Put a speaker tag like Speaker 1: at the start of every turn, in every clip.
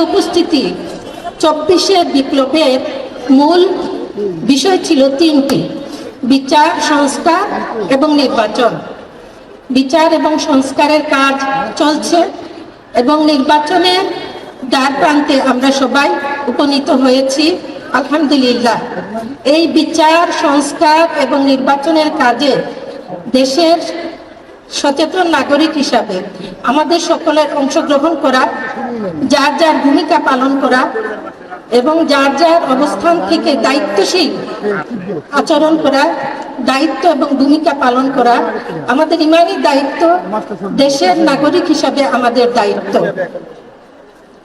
Speaker 1: উপস্থিতি, 24 বিপ্লবের মূল বিষয় ছিল তিনটি: বিচার, সংস্কার এবং নির্বাচন। বিচার এবং সংস্কারের কাজ চলছে এবং নির্বাচনের দ্বার প্রান্তে আমরা সবাই উপনীত হয়েছি, আলহামদুলিল্লাহ। এই বিচার, সংস্কার এবং নির্বাচনের কাজে দেশের সচেতন নাগরিক হিসাবে আমাদের সকলের অংশগ্রহণ করা, যার যার ভূমিকা পালন করা এবং যার যার অবস্থান থেকে দায়িত্বশীল আচরণ করা, দায়িত্ব এবং ভূমিকা পালন করা আমাদের ইমানি দায়িত্ব, দেশের নাগরিক হিসাবে আমাদের দায়িত্ব।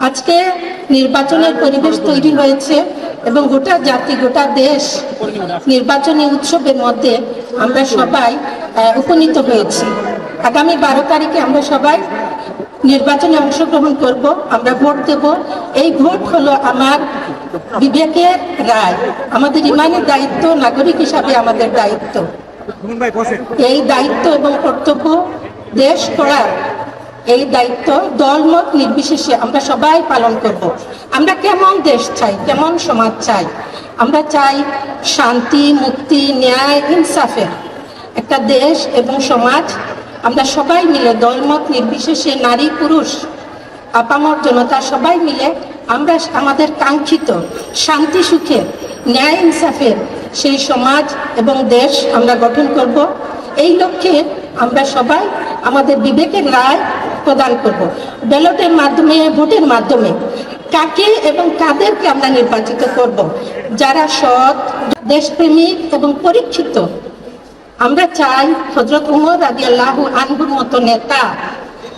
Speaker 1: আজকে নির্বাচনের পরিবেশ তৈরি হয়েছে এবং গোটা জাতি, গোটা দেশ নির্বাচনী উৎসবের মধ্যে আমরা সবাই উপনীত হয়েছি। আগামী 12 তারিখে আমরা সবাই নির্বাচনে অংশগ্রহণ করব, আমরা ভোট দেব। এই ভোট হলো আমার বিবেকের রায়, আমাদের ইমানের দায়িত্ব, নাগরিক হিসাবে আমাদের দায়িত্ব। এই দায়িত্ব এবং কর্তব্য দেশ করার, এই দায়িত্ব দলমত নির্বিশেষে আমরা সবাই পালন করব। আমরা কেমন দেশ চাই, কেমন সমাজ চাই? আমরা চাই শান্তি, মুক্তি, ন্যায়, ইনসাফের একটা দেশ এবং সমাজ। আমরা সবাই মিলে দলমত নির্বিশেষে, নারী পুরুষ আপামর জনতা সবাই মিলে আমরা আমাদের কাঙ্ক্ষিত শান্তি, সুখের, ন্যায়, ইনসাফের সেই সমাজ এবং দেশ আমরা গঠন করব। এই লক্ষ্যে আমরা সবাই আমাদের বিবেকের রায় প্রদান করব। ব্যালটের মাধ্যমে, ভোটের মাধ্যমে কাকে এবং কাদেরকে আমরা নির্বাচিত করব? যারা সৎ, দেশপ্রেমিক এবং পরীক্ষিত। আমরা চাই হযরত উমর রাদিয়াল্লাহু আনহুর মতো নেতা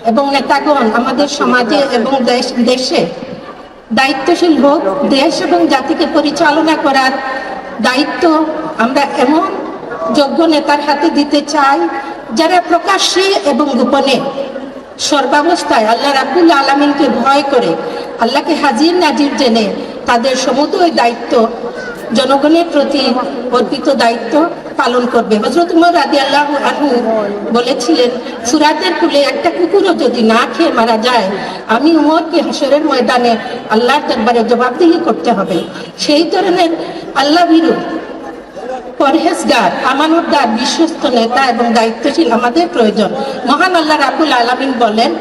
Speaker 1: এবং নেতাগণ আমাদের সমাজে এবং দেশে দায়িত্বশীল হোক। দেশ এবং জাতিকে পরিচালনা করার দায়িত্ব আমরা এমন যোগ্য নেতার হাতে দিতে চাই, যারা প্রকাশ্যে এবং গোপনে সর্বাবস্থায় আল্লাহ রাব্বুল আলামিনকে ভয় করে, আল্লাহকে হাজির নাজির জেনে তাদের সমুদয় দায়িত্ব, জনগণের প্রতি অর্পিত দায়িত্ব পালন করবে। হযরত উমর রাদিয়াল্লাহু আনহু বলেছিলেন, ফুরাতের কূলে একটা কুকুরও যদি না খেয়ে মারা যায়, আমি উমরকে হাসরের ময়দানে আল্লাহর দরবারে জবাবদিহি করতে হবে। সেই ধরনের আল্লাহ ভীরু, পরহেজগার, আমানতদার, বিশ্বস্ত নেতা এবং দায়িত্বশীল আমাদের প্রয়োজন। মহান আল্লাহ রাব্বুল আলামিন বলেন,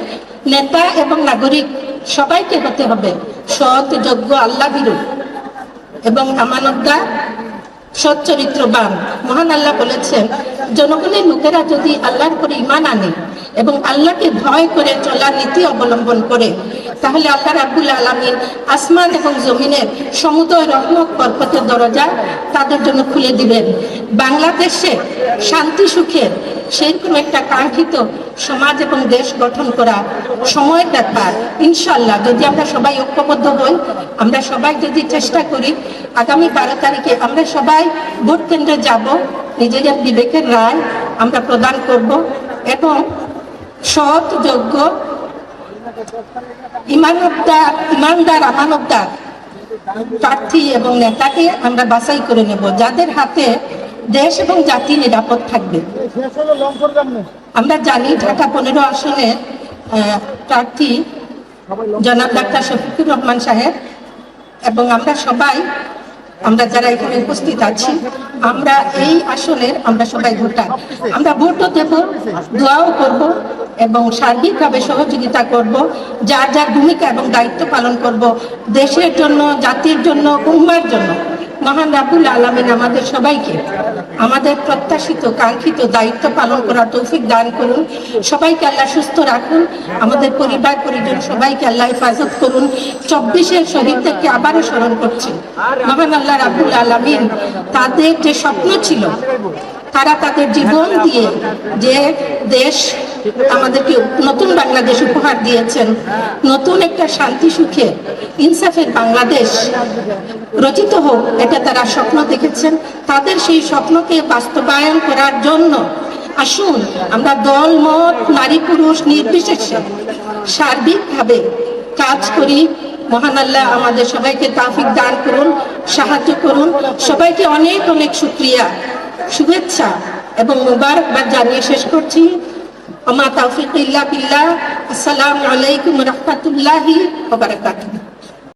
Speaker 1: নেতা এবং নাগরিক সবাইকে হতে হবে সৎ, যোগ্য, আল্লাহ ভীরু এবং আমানতদার, সৎ চরিত্রবান। মহান আল্লাহ বলেছেন, জনগণের লোকেরা যদি আল্লাহর উপর ঈমান আনে এবং আল্লাহকে ভয় করে চলার নীতি অবলম্বন করে, তাহলে আল্লাহ রাব্বুল আলামিন আসমান এবং জমিনের সমুদয় রহমত, বরকতের দরজা তাদের জন্য খুলে দিবেন। বাংলাদেশে শান্তি, সুখের সেরকম একটা কাঙ্ক্ষিত সমাজ এবং দেশ গঠন করা সময়ের ব্যাপার। ইনশাআল্লাহ যদি আমরা সবাই ঐক্যবদ্ধ হই, আমরা সবাই যদি চেষ্টা করি, আগামী 12 তারিখে আমরা সবাই ভোট কেন্দ্রে যাব, নিজেদের বিবেকের রায় আমরা প্রদান করব এবং সৎ, যোগ্য, ইমানদার, আমানতদার প্রার্থী এবং নেতাকে আমরা বাছাই করে নেব, যাদের হাতে দেশ এবং জাতি নিরাপদ থাকবে। আমরা জানি ঢাকা 15 আসনের প্রার্থী জনাব ডাক্তার শফিকুর রহমান সাহেব এবং আমরা সবাই, আমরা যারা এখানে উপস্থিত আছি, আমরা এই আসনের আমরা সবাই ভোটার। আমরা ভোটও দেব, দোয়াও করব এবং সার্বিকভাবে সহযোগিতা করব, যার যার ভূমিকা এবং দায়িত্ব পালন করব দেশের জন্য, জাতির জন্য, উম্মার জন্য। মহান রাব্বুল আলামিন আমাদের সবাইকে আমাদের প্রত্যাশিত, কাঙ্ক্ষিত দায়িত্ব পালন করার তৌফিক দান করুন। সবাইকে আল্লাহ সুস্থ রাখুন, আমাদের পরিবার পরিজন সবাইকে আল্লাহ হেফাজত করুন। 24 শহীদদেরকে আবারও স্মরণ করছি। মহান আল্লাহ রাব্বুল আলামিন তাদের যে স্বপ্ন ছিল, তারা তাদের জীবন দিয়ে যে দেশ আমাদেরকে নতুন বাংলাদেশ উপহার দিয়েছেন, নতুন একটা শান্তি, সুখে, ইনসাফের বাংলাদেশ রচিত হোক, এটা তারা স্বপ্ন দেখেছেন। তাদের সেই স্বপ্নকে বাস্তবায়ন করার জন্য আসুন আমরা দল, মত, নারী পুরুষ নির্বিশেষে সার্বিকভাবে কাজ করি। মহান আল্লাহ আমাদের সবাইকে তৌফিক দান করুন, সাহায্য করুন। সবাইকে অনেক অনেক শুকরিয়া, শুভেচ্ছা এবং মুবারকবাদ জানিয়ে শেষ করছি। আমা তাওফিক ইল্লা বিল্লাহ। আসসালামু আলাইকুম ওয়া রাহমাতুল্লাহি ওয়া বারাকাতুহু।